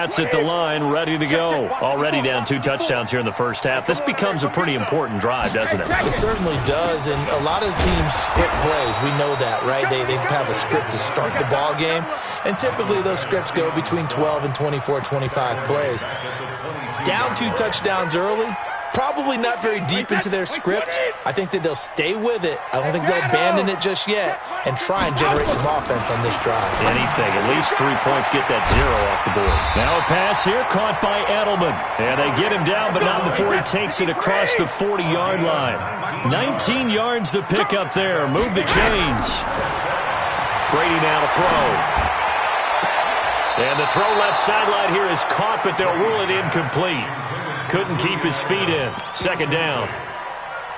Pat's at the line, ready to go. Already down 2 touchdowns here in the first half. This becomes a pretty important drive, doesn't it? It certainly does, and a lot of the teams script plays. We know that, right? They have a script to start the ball game, and typically those scripts go between 12 and 24, 25 plays. Down 2 touchdowns early, probably not very deep into their script. I think that they'll stay with it. I don't think they'll abandon it just yet and try and generate some offense on this drive. Anything. At least 3 points, get that 0 off the board. Now a pass here caught by Edelman. And they get him down, but not before he takes it across the 40-yard line. 19 yards to pick up there. Move the chains. Brady now to throw. And the throw left sideline here is caught, but they'll rule it incomplete. Couldn't keep his feet in. Second down.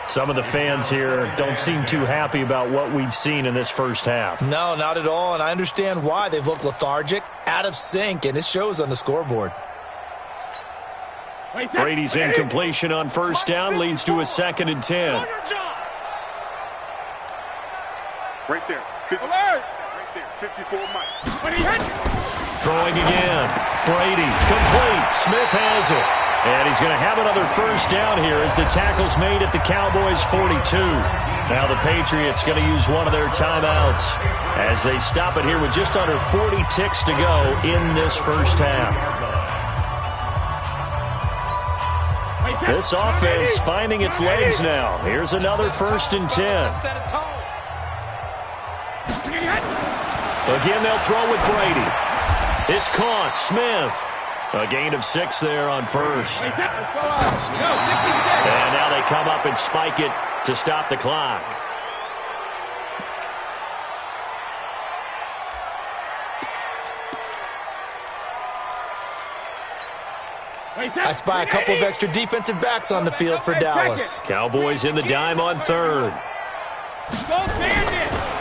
Some of the fans here don't seem too happy about what we've seen in this first half. No, not at all, and I understand why. They've looked lethargic, out of sync, and it shows on the scoreboard. Brady's incompletion on first down leads to a 2nd and 10. Right there. 50, right there. 54 miles. Throwing again. Brady, complete. Smith has it. And he's going to have another first down here as the tackle's made at the Cowboys' 42. Now the Patriots going to use one of their timeouts as they stop it here with just under 40 ticks to go in this first half. This offense finding its legs now. Here's another 1st and 10. Again, they'll throw with Brady. It's caught. Smith. A gain of 6 there on first. And now they come up and spike it to stop the clock. I spy a couple of extra defensive backs on the field for Dallas. Cowboys in the dime on 3rd.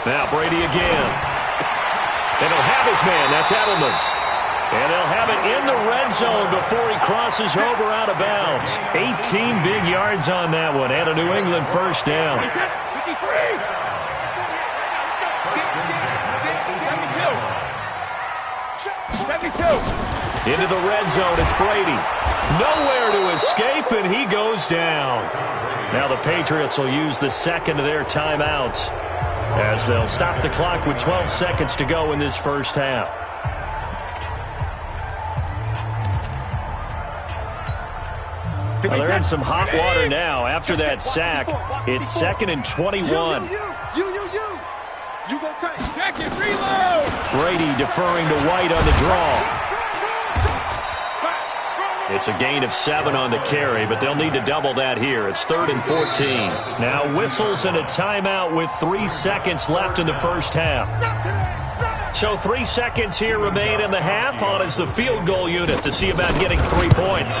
Now Brady again. And he'll have his man. That's Edelman. And they'll have it in the red zone before he crosses over out of bounds. 18 big yards on that one, and a New England first down. Into the red zone, it's Brady. Nowhere to escape, and he goes down. Now the Patriots will use the 2nd of their timeouts as they'll stop the clock with 12 seconds to go in this first half. Well, they're in some hot water now. After that sack, it's 2nd and 21. You go take. Check it, reload. Brady deferring to White on the draw. It's a gain of 7 on the carry, but they'll need to double that here. It's 3rd and 14. Now whistles and a timeout with 3 seconds left in the first half. So 3 seconds here remain in the half on as the field goal unit to see about getting 3 points.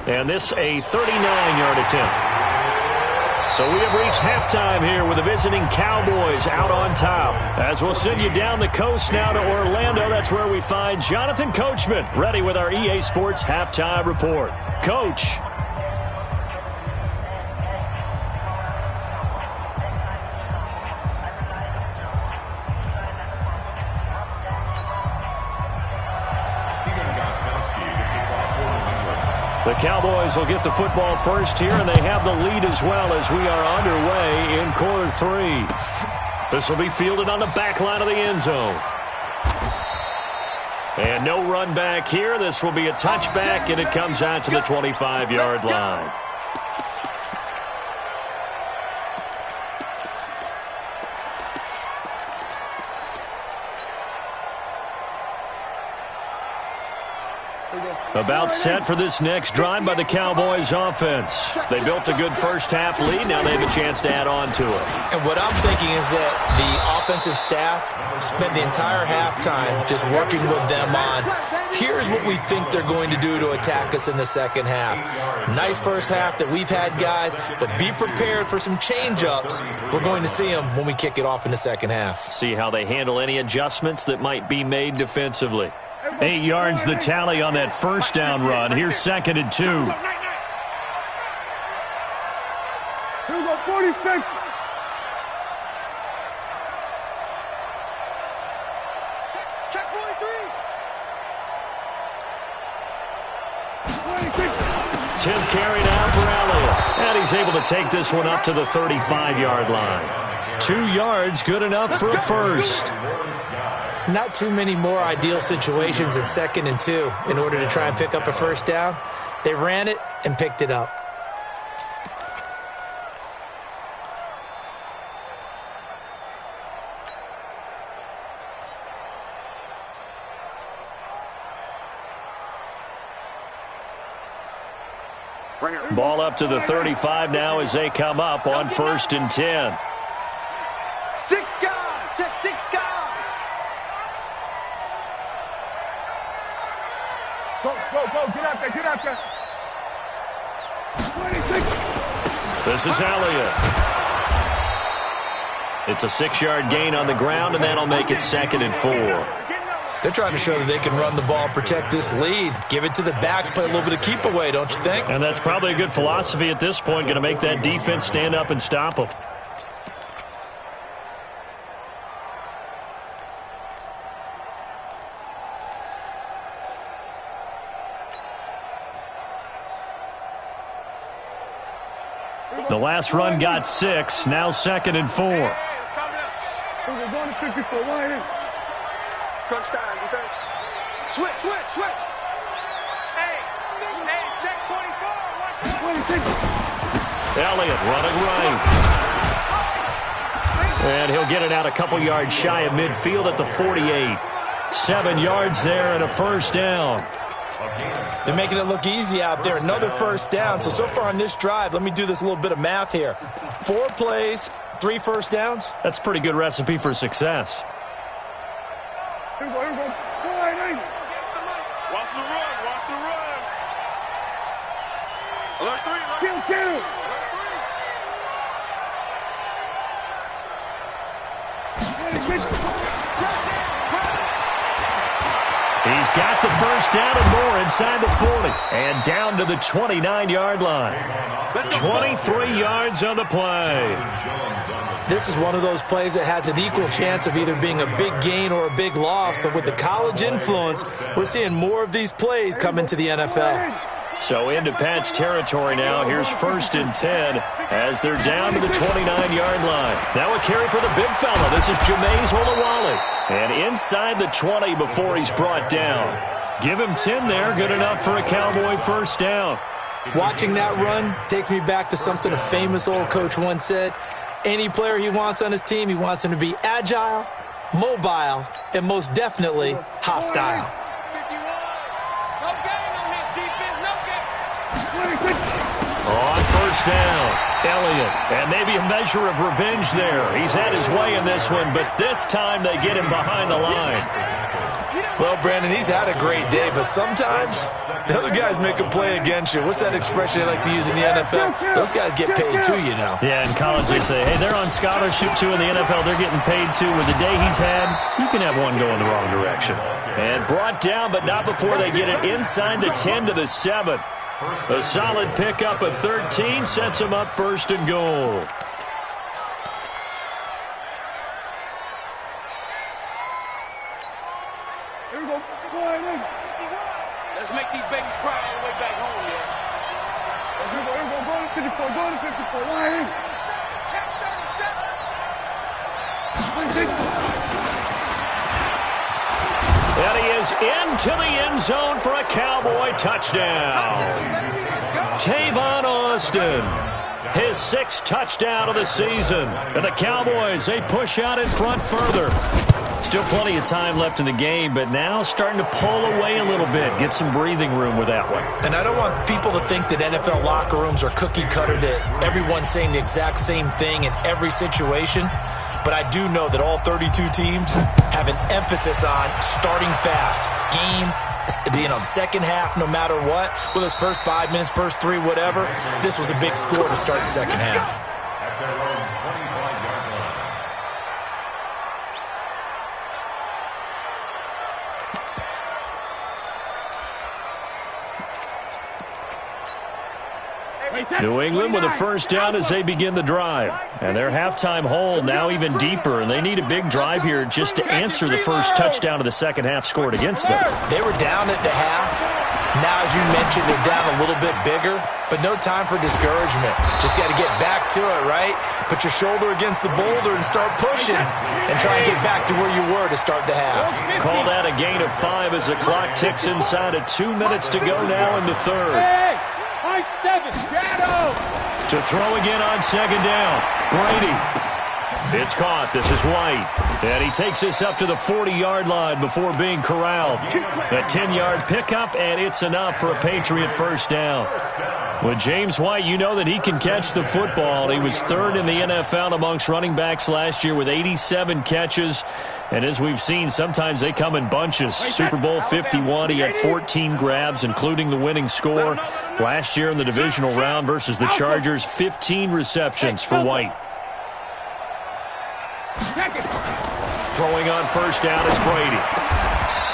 And this a 39-yard attempt. So we have reached halftime here with the visiting Cowboys out on top. As we'll send you down the coast now to Orlando, that's where we find Jonathan Coachman ready with our EA Sports Halftime Report. Coach. The Cowboys will get the football first here, and they have the lead as well as we are underway in quarter 3. This will be fielded on the back line of the end zone. And no run back here. This will be a touchback, and it comes out to the 25-yard line. About set for this next drive by the Cowboys offense. They built a good first half lead. Now they have a chance to add on to it. And what I'm thinking is that the offensive staff spent the entire halftime just working with them on, here's what we think they're going to do to attack us in the second half. Nice first half that we've had, guys, but be prepared for some change-ups. We're going to see them when we kick it off in the second half. See how they handle any adjustments that might be made defensively. 8 yards the tally on that first down run. Here's 2nd and 2. 46. Check 43. 10th carry now for Elliott. And he's able to take this one up to the 35-yard line. 2 yards, good enough for a first. Not too many more ideal situations at 2nd and 2 in order to try and pick up a first down. They ran it and picked it up. Ball up to the 35 now as they come up on 1st and 10. 6 guys, check 6 guys. Go, get out there. 26. This is Elliott. It's a 6-yard gain on the ground, and that'll make it 2nd and 4. They're trying to show that they can run the ball, protect this lead. Give it to the backs, play a little bit of keep away, don't you think? And that's probably a good philosophy at this point, going to make that defense stand up and stop them. The last run got 6, now 2nd and 4. We're going to 54. Wide in. Crunch time, defense. Switch. Hey, check 24. Watch 26. Elliott running right. And he'll get it out a couple yards shy of midfield at the 48. 7 yards there and a first down. They're making it look easy out there. Another first down. So far on this drive, let me do this little bit of math here. 4 plays, 3 first downs. That's a pretty good recipe for success. Here we go. Wide in. Watch the run. Alert 3. Kill. He's got the first down and more inside the 40. And down to the 29-yard line. 23 yards on the play. This is one of those plays that has an equal chance of either being a big gain or a big loss. But with the college influence, we're seeing more of these plays come into the NFL. So into Pat's territory now. Here's 1st and 10 as they're down to the 29-yard line. Now a carry for the big fella. This is Jameis Olawale. And inside the 20 before he's brought down. Give him 10 there. Good enough for a Cowboy first down. Watching that run takes me back to something a famous old coach once said. Any player he wants on his team, he wants him to be agile, mobile, and most definitely hostile. On first down, Elliott. And maybe a measure of revenge there. He's had his way in this one, but this time they get him behind the line. Well, Brandon, he's had a great day, but sometimes the other guys make a play against you. What's that expression they like to use in the NFL? Those guys get paid too, you know. Yeah, in college they say, hey, they're on scholarship too. In the NFL, they're getting paid too. With the day he's had, you can have one going the wrong direction. And brought down, but not before they get it inside the 10 to the 7. A solid pickup at 13 sets him up 1st and goal. Here we go. Wide in. Let's make these babies cry all the way back home, yeah. Here we go. Go to 54. Wide in. Check 26. And he is into the end zone for a Cowboy touchdown. Tavon Austin, his 6th touchdown of the season. And the Cowboys, they push out in front further. Still plenty of time left in the game, but now starting to pull away a little bit. Get some breathing room with that one. And I don't want people to think that NFL locker rooms are cookie cutter, that everyone's saying the exact same thing in every situation. But I do know that all 32 teams have an emphasis on starting fast. Game, second half, no matter what. Whether it's first 5 minutes, first 3, whatever. This was a big score to start the second half. New England with a first down as they begin the drive. And their halftime hole now even deeper, and they need a big drive here just to answer the first touchdown of the second half scored against them. They were down at the half. now, as you mentioned, they're down a little bit bigger, but no time for discouragement. Just got to get back to it, right? Put your shoulder against the boulder and start pushing and try and get back to where you were to start the half. Call that a gain of 5 as the clock ticks inside of 2 minutes to go now in the third. Hey, high 7, shadow. To throw again on second down. Brady. It's caught. This is White. And he takes this up to the 40-yard line before being corralled. A 10-yard pickup, and it's enough for a Patriot first down. With James White, you know that he can catch the football. He was third in the NFL amongst running backs last year with 87 catches. And as we've seen, sometimes they come in bunches. Super Bowl 51, he had 14 grabs, including the winning score. Last year in the divisional round versus the Chargers, 15 receptions for White. Throwing on first down is Brady.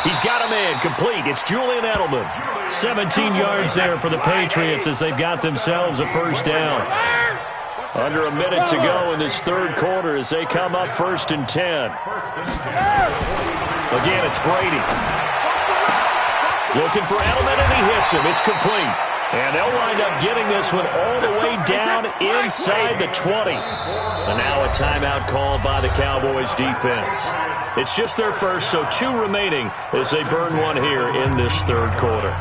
He's got him in, complete. It's Julian Edelman. 17 yards there for the Patriots as they've got themselves a first down. Under a minute to go in this third quarter as they come up 1st and 10. Again, it's Brady. Looking for Edelman, and he hits him. It's complete. And they'll wind up getting this one all the way down inside the 20. And now a timeout called by the Cowboys defense. It's just their first, so 2 remaining as they burn one here in this third quarter.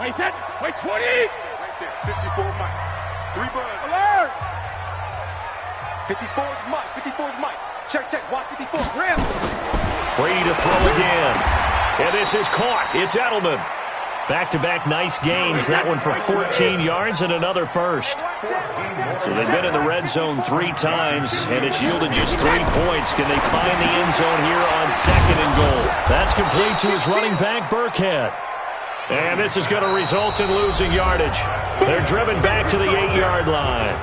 Wait, set. Wait, 20. Right there, 54 Mike. 3 buds. Alert. 54 is Mike. 54 is Mike. Check. Watch 54. Rim. Brady to throw again. And this is caught. It's Edelman. Back-to-back nice gains. That one for 14 yards and another first. So they've been in the red zone 3 times, and it's yielded just 3 points. Can they find the end zone here on 2nd and goal? That's complete to his running back, Burkhead. And this is going to result in losing yardage. They're driven back to the 8-yard line.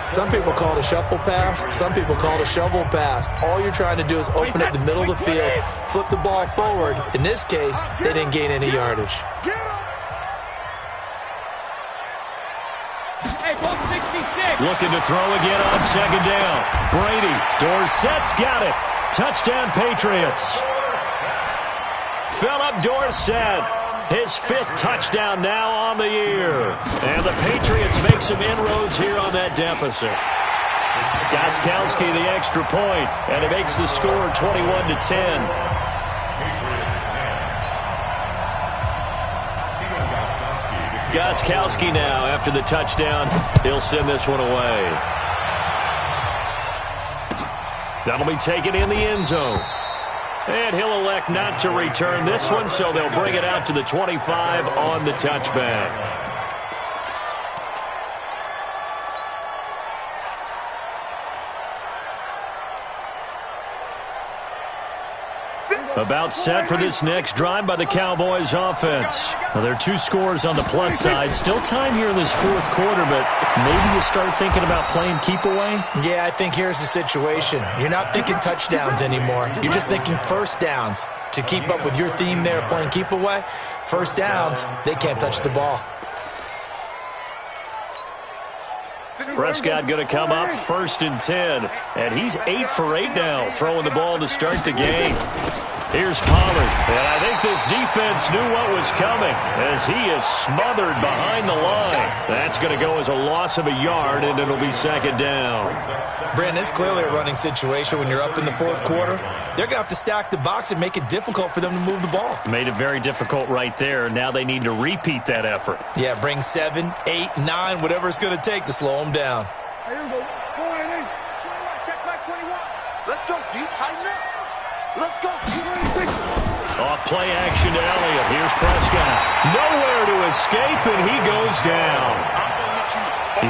Some people call it a shuffle pass. Some people call it a shovel pass. All you're trying to do is open up the middle of the field, flip the ball forward. In this case, they didn't gain any yardage. Hey, ball 66. Looking to throw again on second down. Brady. Dorsett's got it. Touchdown, Patriots. Philip Dorsett. His 5th touchdown now on the year. And the Patriots make some inroads here on that deficit. Gostkowski the extra point, and it makes the score 21-10. Gostkowski now, after the touchdown, he'll send this one away. That'll be taken in the end zone. And he'll elect not to return this one, so they'll bring it out to the 25 on the touchback. About set for this next drive by the Cowboys offense. Well, there are 2 scores on the plus side. Still time here in this 4th quarter, but maybe you start thinking about playing keep away? Yeah, I think here's the situation. You're not thinking touchdowns anymore. You're just thinking first downs. To keep up with your theme there, playing keep away, first downs, they can't touch the ball. Prescott going to come up 1st and 10. And he's 8 for 8 now, throwing the ball to start the game. Here's Pollard, and I think this defense knew what was coming as he is smothered behind the line. That's going to go as a loss of a yard, and it'll be 2nd down. Brandon, it's clearly a running situation when you're up in the 4th quarter. They're going to have to stack the box and make it difficult for them to move the ball. Made it very difficult right there. Now they need to repeat that effort. Yeah, bring 7, 8, 9, whatever it's going to take to slow them down. Here we go. 21, check back 21. Let's go, G. Tighten up. Let's go, G. Off play action to Elliott. Here's Prescott. Nowhere to escape, and he goes down.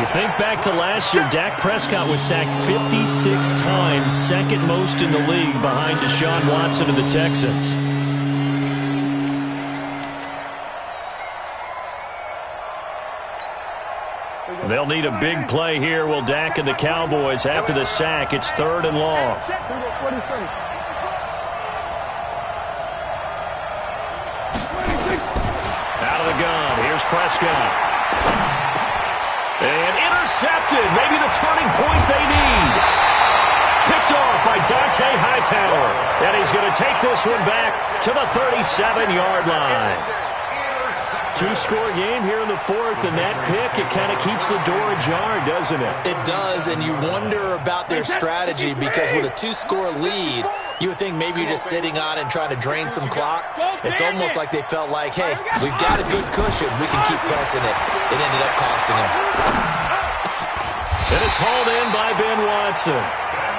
You think back to last year, Dak Prescott was sacked 56 times, 2nd most in the league behind Deshaun Watson and the Texans. They'll need a big play here, will Dak and the Cowboys. After the sack, it's 3rd and long. Out of the gun, here's Prescott. And intercepted, maybe the turning point they need. Picked off by Dante Hightower. And he's going to take this one back to the 37-yard line. Two-score game here in the fourth, and that pick, it kind of keeps the door ajar, doesn't it? It does, and you wonder about their strategy because with a two-score lead, you would think maybe you're just sitting on and trying to drain some clock. It's almost like they felt like, hey, we've got a good cushion. We can keep pressing it. It ended up costing them. And it's hauled in by Ben Watson.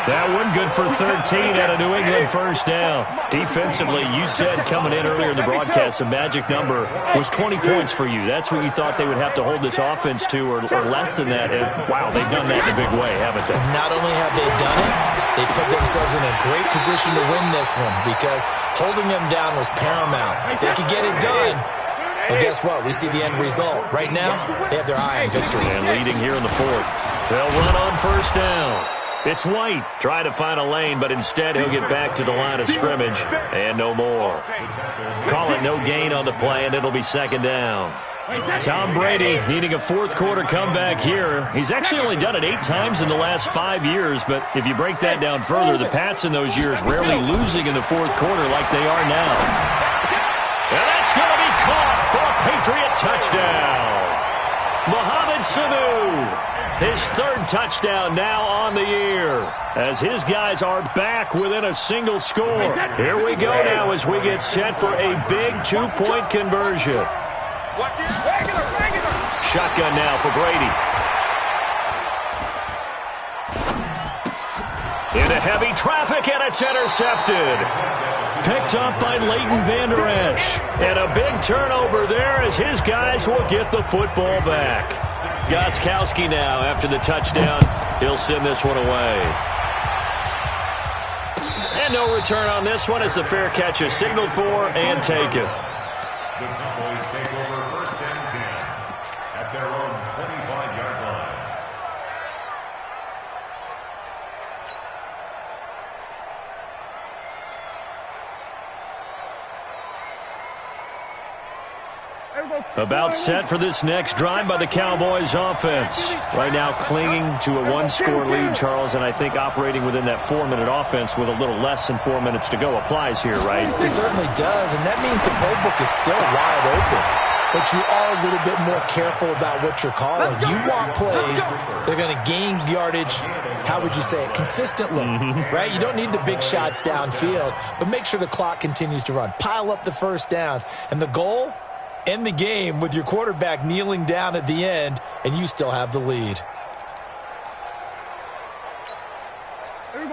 That one good for 13 at a New England first down. Defensively, you said coming in earlier in the broadcast, the magic number was 20 points for you. That's what you thought they would have to hold this offense to, or less than that. And, wow, they've done that in a big way, haven't they? Not only have they done it, they put themselves in a great position to win this one because holding them down was paramount. If they could get it done, well, guess what? We see the end result. Right now, they have their eye on victory. And leading here in the fourth. They'll run on first down. It's White. Try to find a lane, but instead he'll get back to the line of scrimmage and no more. Call it no gain on the play, and it'll be second down. Tom Brady needing a fourth-quarter comeback here. He's actually only done it 8 times in the last 5 years, but if you break that down further, the Pats in those years rarely losing in the fourth quarter like they are now. And that's going to be caught for a Patriot touchdown. Mohamed Sanu. His third touchdown now on the year as his guys are back within a single score. Here we go now as we get set for a big 2-point conversion. Shotgun now for Brady. Into heavy traffic, and it's intercepted. Picked up by Leighton Vander Esch. And a big turnover there as his guys will get the football back. Gostkowski now after the touchdown. He'll send this one away. And no return on this one as the fair catch is signaled for and taken. The Cowboys take over first and 10 at their own 25-yard line. About set for this next drive by the Cowboys offense. Right now clinging to a 1-score lead, Charles, and I think operating within that 4-minute offense with a little less than 4 minutes to go applies here, right? It certainly does, and that means the playbook is still wide open. But you are a little bit more careful about what you're calling. You want plays, they're going to gain yardage, how would you say it, consistently, right? You don't need the big shots downfield, but make sure the clock continues to run. Pile up the first downs, and the goal, end the game with your quarterback kneeling down at the end, and you still have the lead.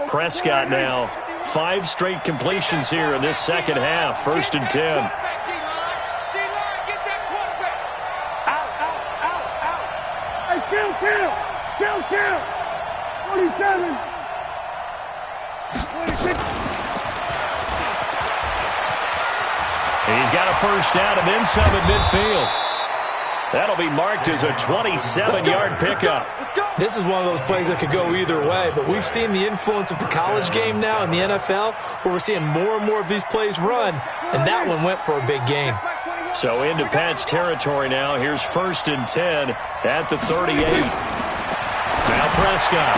Prescott now, 5 straight completions here in this second half, 1st and 10. Kill. 27. 26. He's got a first down and then some at midfield. That'll be marked as a 27-yard pickup. This is one of those plays that could go either way, but we've seen the influence of the college game now in the NFL, where we're seeing more and more of these plays run, and that one went for a big gain. So into Pats territory now. Here's 1st and 10 at the 38. Now Prescott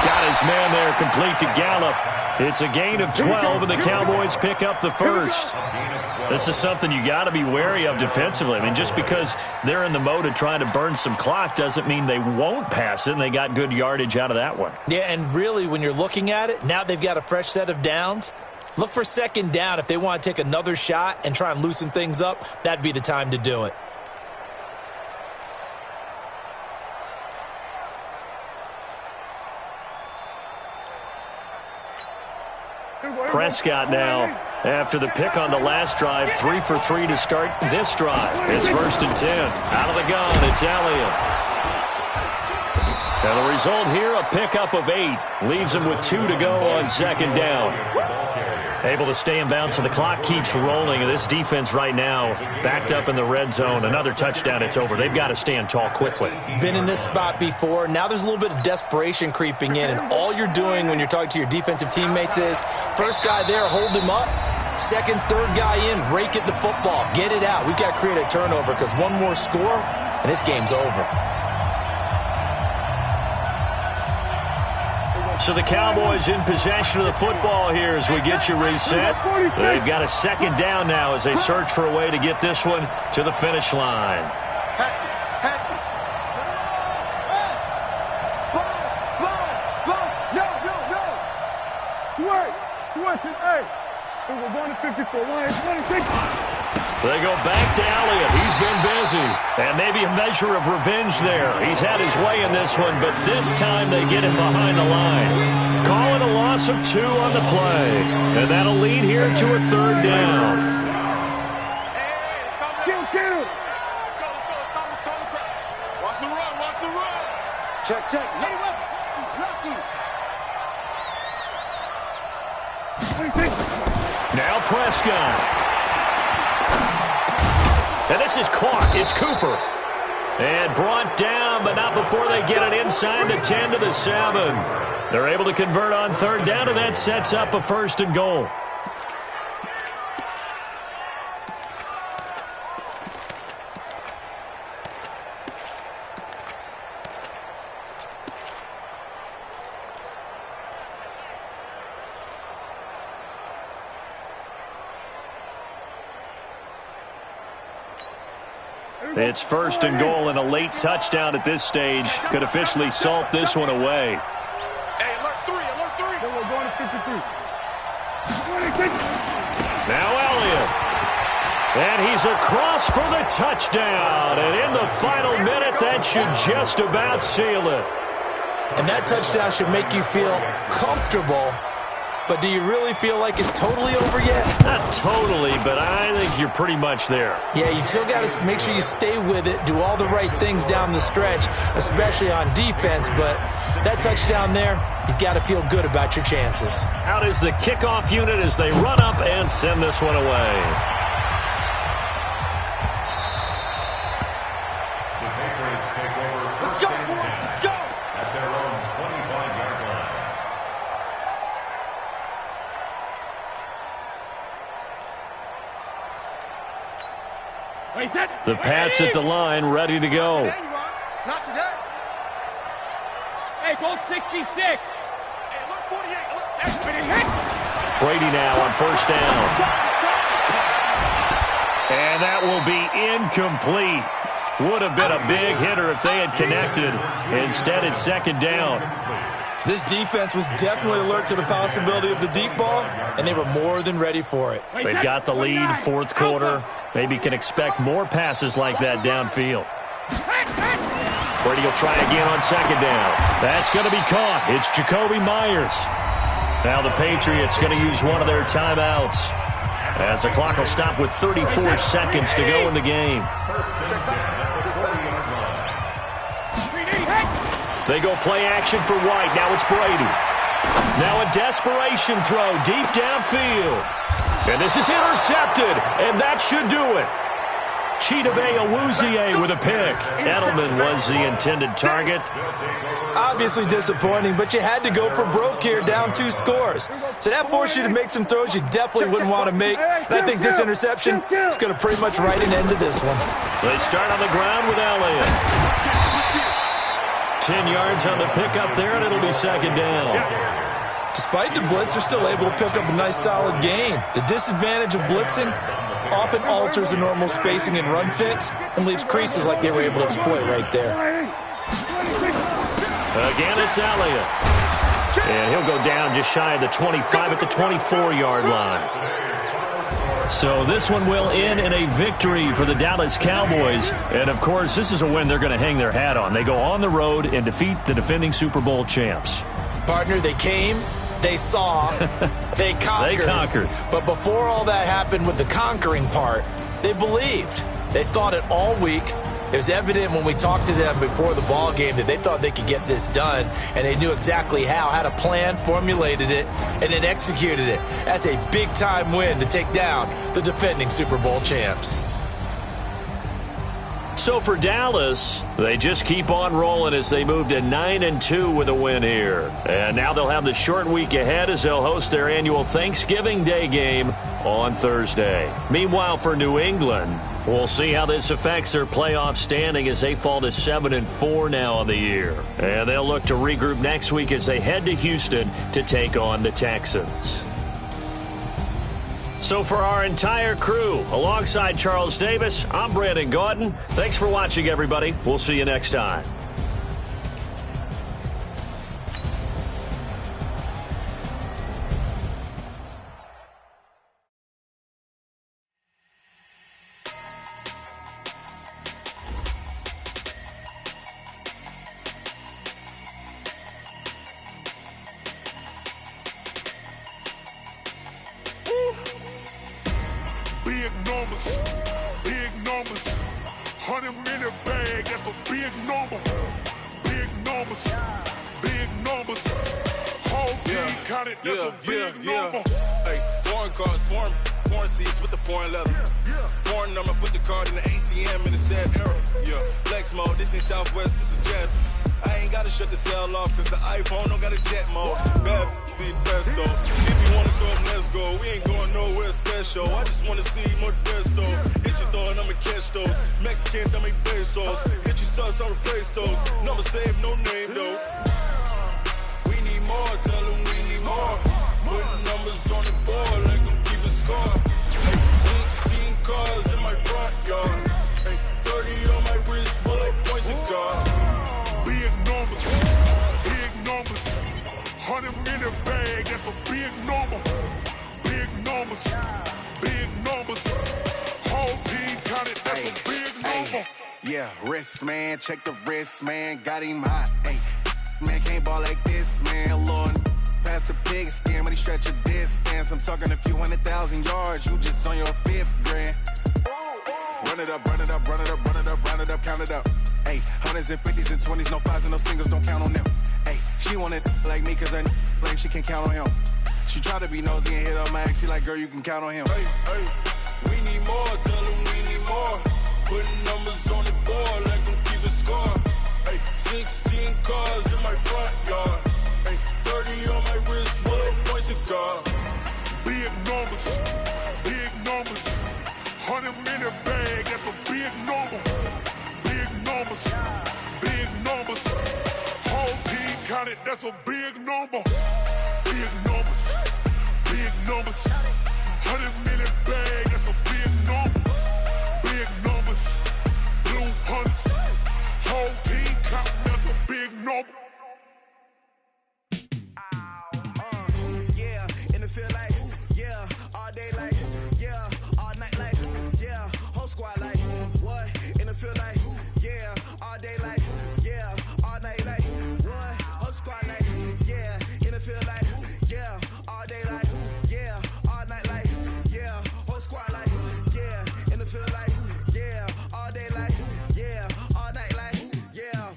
got his man there complete to Gallup. It's a gain of 12, and the Cowboys pick up the first. This is something you got to be wary of defensively. I mean, just because they're in the mode of trying to burn some clock doesn't mean they won't pass it, and they got good yardage out of that one. Yeah, and really, when you're looking at it, now they've got a fresh set of downs. Look for second down. If they want to take another shot and try and loosen things up, that'd be the time to do it. Prescott now, after the pick on the last drive, 3 for 3 to start this drive. It's 1st and 10. Out of the gun, it's Elliott. And the result here, a pickup of 8. Leaves him with 2 to go on second down. Able to stay in bounds, so the clock keeps rolling. And this defense right now backed up in the red zone. Another touchdown, it's over. They've got to stand tall quickly. Been in this spot before. Now there's a little bit of desperation creeping in. And all you're doing when you're talking to your defensive teammates is, first guy there, hold him up. Second, third guy in, rake at the football. Get it out. We've got to create a turnover because one more score, and this game's over. So the Cowboys in possession of the football here as we get you reset. They've got a second down now as they search for a way to get this one to the finish line. We're going to 54. They go back to Elliott. He's been busy. And maybe a measure of revenge there. He's had his way in this one, but this time they get him behind the line. Call it a loss of 2 on the play. And that'll lead here to a third down. Kill. Watch the run. Check. Hey, Now Prescott. And this is caught. It's Cooper. And brought down, but not before they get it inside the 10 to the 7. They're able to convert on third down, and that sets up a 1st and goal. It's 1st and goal, and a late touchdown at this stage could officially salt this one away. Hey, alert 3. We're going to 53. Now Elliott. And he's across for the touchdown. And in the final minute, that should just about seal it. And that touchdown should make you feel comfortable. But do you really feel like it's totally over yet? Not totally, but I think you're pretty much there. Yeah, you still got to make sure you stay with it, do all the right things down the stretch, especially on defense. But that touchdown there, you've got to feel good about your chances. Out is the kickoff unit as they run up and send this one away. The Patriots take over first and 10 at their own 25-yard line. The Pats at the line, ready to go. Not today. Hey, Colt 66. Hey, look, 48. Brady now on 1st down. And that will be incomplete. Would have been a big hitter if they had connected. Instead, it's 2nd down. This defense was definitely alert to the possibility of the deep ball, and they were more than ready for it. They've got the lead, 4th quarter. Maybe can expect more passes like that downfield. Brady will try again on 2nd down. That's going to be caught. It's Jacoby Myers. Now the Patriots going to use one of their timeouts as the clock will stop with 34 seconds to go in the game. They go play action for White. Now it's Brady. Now a desperation throw deep downfield. And this is intercepted, and that should do it. Chidobe Awuzie with a pick. Edelman was the intended target. Obviously disappointing, but you had to go for broke here, down 2 scores. So that forced you to make some throws you definitely wouldn't want to make. And I think this interception is going to pretty much write an end to this one. They start on the ground with Elliott. 10 yards on the pickup there, and it'll be 2nd down. Despite the blitz, they're still able to pick up a nice, solid gain. The disadvantage of blitzing often alters the normal spacing and run fits and leaves creases like they were able to exploit right there. Again, it's Elliott. And he'll go down just shy of the 25 at the 24-yard line. So this one will end in a victory for the Dallas Cowboys. And, of course, this is a win they're going to hang their hat on. They go on the road and defeat the defending Super Bowl champs. Partner, they came, they saw, they conquered. They conquered. But before all that happened with the conquering part, they believed. They thought it all week. It was evident when we talked to them before the ball game that they thought they could get this done, and they knew exactly how, had a plan, formulated it, and then executed it. That's a big-time win to take down the defending Super Bowl champs. So for Dallas, they just keep on rolling as they move to 9-2 with a win here. And now they'll have the short week ahead as they'll host their annual Thanksgiving Day game on Thursday. Meanwhile, for New England, we'll see how this affects their playoff standing as they fall to 7-4 now on the year. And they'll look to regroup next week as they head to Houston to take on the Texans. So for our entire crew, alongside Charles Davis, I'm Brandon Gaudin. Thanks for watching, everybody. We'll see you next time. Big numbers, 100-minute bag, that's a big number. Big numbers, whole team counted, that's a big number. Hey, foreign cars, foreign seats with the foreign leather. Foreign number, put the card in the ATM in the sad era. Yeah, flex mode, this ain't Southwest, this is jet. I ain't gotta shut the cell off, cause the iPhone don't got a jet mode. Bad be best though. If you wanna go, let's go. We ain't going nowhere special. I just wanna see more desto. Hit your throw and I'ma catch those. Mexican, I make pesos. Hit your sauce, I'll replace those. Number save, no name though. We need more, tell them we need more. Putting numbers on the board like I'm keeping score. 16 cars in my front yard. 30 on my wrist, while I point to God. Big numbers, 100-minute bag, that's a big number. Big numbers, whole team counted, that's a big number. Yeah, wrist man, check the wrist man, got him hot. Ay, man can't ball like this, man. Lord, past the pig skin when he stretch a distance. I'm talking a few 100,000 yards, you just on your 5th grand. Run it up, count it up. Ay, hundreds and 50s and 20s, no 5s and no singles, don't count on them. Ay, she want it like me cause her lame, she can't count on him. She try to be nosy and hit up my ex, she like, girl, you can count on him. Hey, we need more, tell them we need more. Putting numbers on the board like I'm keeping score. Hey, 16 cars in my front yard. Hey, 30 on my wrist, while I point to God. Big numbers, 100-minute bag, that's a big number. Big numbers, whole team counted, that's a big number. Big numbers, 100-minute bag, that's a big number. Big numbers, blue hunts, whole team counting, that's a big number. Yeah, and it feel like, yeah, all day like, yeah, all night like, yeah, whole squad like, what? And it feel like, yeah, all day like, yeah, all night like, what? Whole squad like, yeah, and it feel like, yeah, all day like, yeah, all night like, yeah, whole squad like, yeah, and it feel like, yeah, all day like, yeah, all night like, yeah.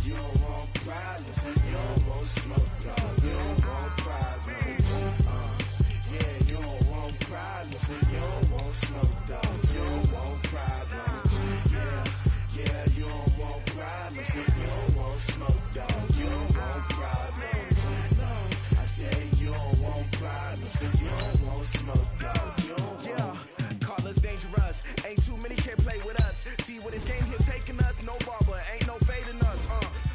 You don't want problems, you don't want smoke, dog. You don't want problems. Yeah, you don't want problems, you don't want smoke, dog. You don't want problems. Yeah, you don't want problems, you don't want smoke, dog. You don't want problems. No, I said you don't want problems, you don't want smoke, dog. You don't want. Yeah, call us dangerous. Ain't too many can play with us. See what this game here taking us. No barber, ain't no fading us.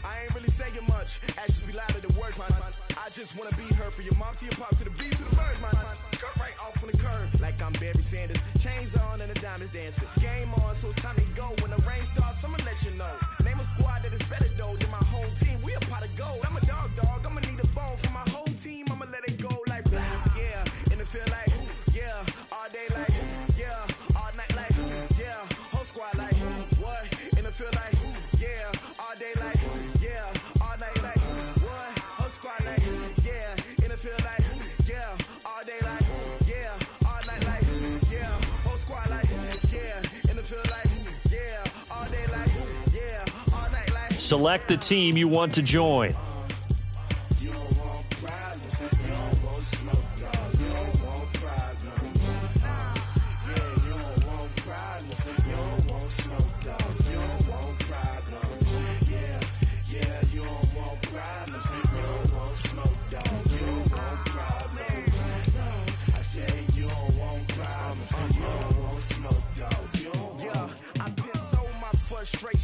I ain't really saying much. Actions be louder than words, man. I just wanna be heard from your mom to your pop to the beat to the birds, man. Cut right off on the curb like I'm Barry Sanders. Chains on and the diamonds dancing. Game on, so it's time to go. When the rain starts, I'ma let you know. Name a squad that is better though than my home team. We a pot of gold. I'm a dog. I'ma need a bone for my whole team. I'ma let it go like blah. Yeah, and it feel like yeah, all day like yeah, all night like yeah, whole squad like what? And it feel like yeah, all day like yeah, all night like what? Whole squad like yeah, and it feel like yeah, all day like yeah, all night like yeah, whole squad like yeah, and it feel like yeah, all day like yeah, all night like. Select the team you want to join. You don't want problems, you don't want smoke, dog. You don't want problems. Yeah, you don't want problems.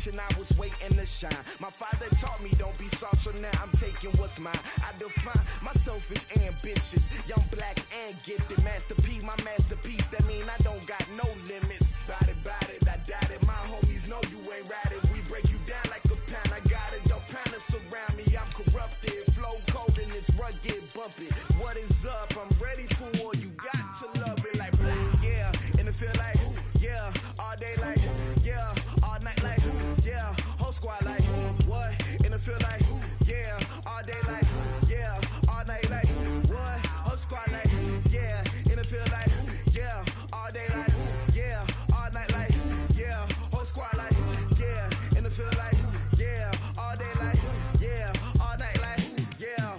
generation, I was waiting to shine. My father taught me don't be soft, so now I'm taking what's mine. I define myself as ambitious, young, black, and gifted. Master P, my masterpiece, that mean I don't got no limits. Bout it, I doubt it. My homies know you ain't ratted. We break you down like a pound. I got it, don't pound to surround me. I'm corrupted, flow cold and it's rugged, bumpy. What is up? I'm ready for war. You got to love it like black, yeah. And it feel like, yeah. All day like, yeah. All night like, yeah. Whole squad like, what? And it feel like, yeah. All day like, yeah. All night like, what? Whole squad like, yeah. And it feel like, yeah. All day like, yeah. All night like, yeah. Whole squad like, yeah. And it feel like, yeah. All day like, yeah. All night like, yeah.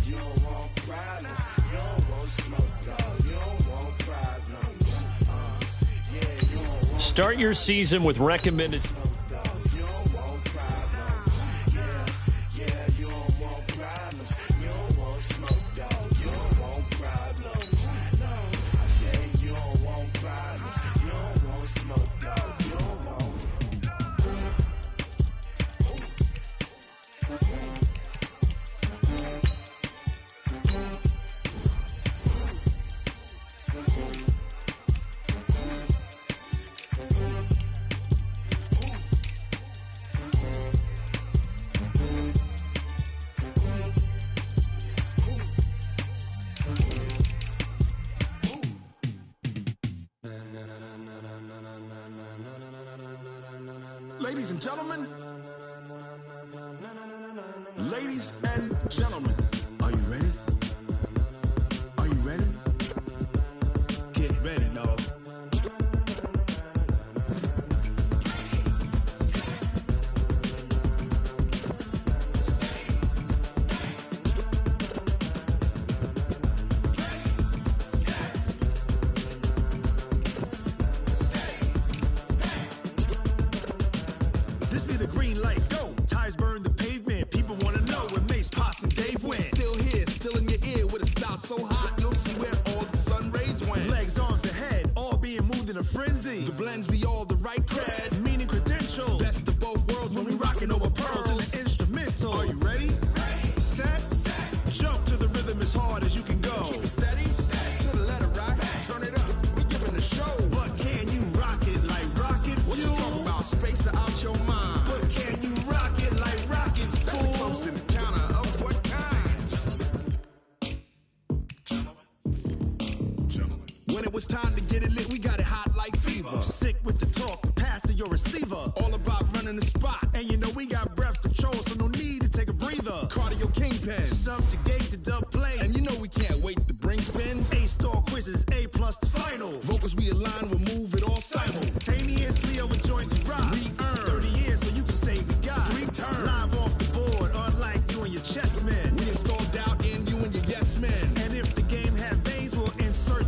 You don't want problems. You don't want smoke, dog. You don't want problems. Yeah, you don't want. Start your season with recommended. You don't want problems. Yeah, you don't want problems. You don't want smoke, dog. You don't want problems. No, I said you don't want problems. You don't want smoke, dog. You don't want. Ladies and gentlemen, ladies and gentlemen, are you ready? Are you ready? Get ready, dog. This be the green light, go. Tires burn the pavement. People wanna know where Mace, Pops, and Dave went. Still here, still in your ear with a style so hot, you'll see where all the sun rays went. Legs, arms, and head, all being moved in a frenzy. The blends be all the right cred, meaning credentials. Best of both worlds when we rockin' over pearls in the instrumental. Are you ready? Set, jump to the rhythm as hard as you can go. Keep it steady, to the letter right. Turn it up, we giving the show. But can you rock it like rocket fuel? What you talking about? Space out your mind. But can you rock it like rockets, fool? That's a close encounter of what kind? Gentlemen. When it was time to get it lit, we got it hot like fever. Sick with the talk, pass to your receiver. All about running the spot. And you know we got breath control, so no need to take a breather. Cardio kingpin, subjugate the dub play. And you know we can't wait to bring spin. A-star quizzes, A+ the final. Vocals we align, we'll move it all simultaneously over joints and rock. We earn 30 years so you can say we got 3 turns. Live off the board, unlike you and your chess men. We install doubt in you and your yes men. And if the game had veins, we'll insert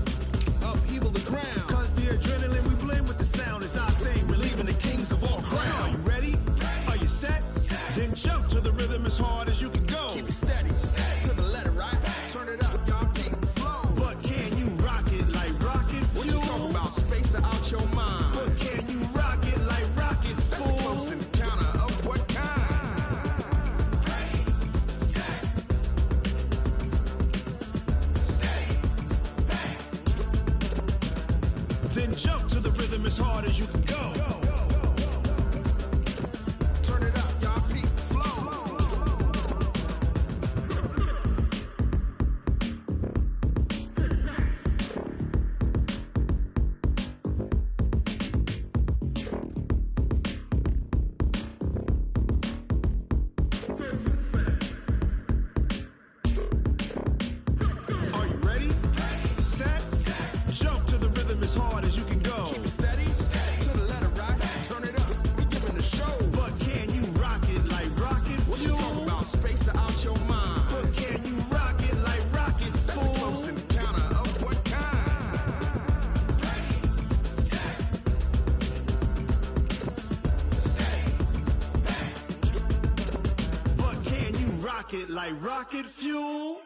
upheaval the ground. Cause the adrenaline we blend with the sound is our thing. Relieving the kings of all crowns. So are you ready? Are you set? Then jump to the rhythm as hard as you can go. Keep it steady, to the letter right. Turn it up, y'all keep the flow. But can you rock it like rocket fuel? What you talking about? Space out your mind. But can you rock it like rockets, fool? That's a close encounter of what kind? Then jump to the rhythm as hard as you can go. Turn it up, y'all keep the flow. Are you ready? Set, jump to the rhythm as hard as you can go. Keep it steady, to the letter right. Turn it up, we giving the show. But can you rock it like rocket fuel? What you talking about? Space out your mind. But can you rock it like rockets, fool? That's a close encounter of what kind? But can you rock it like rocket fuel?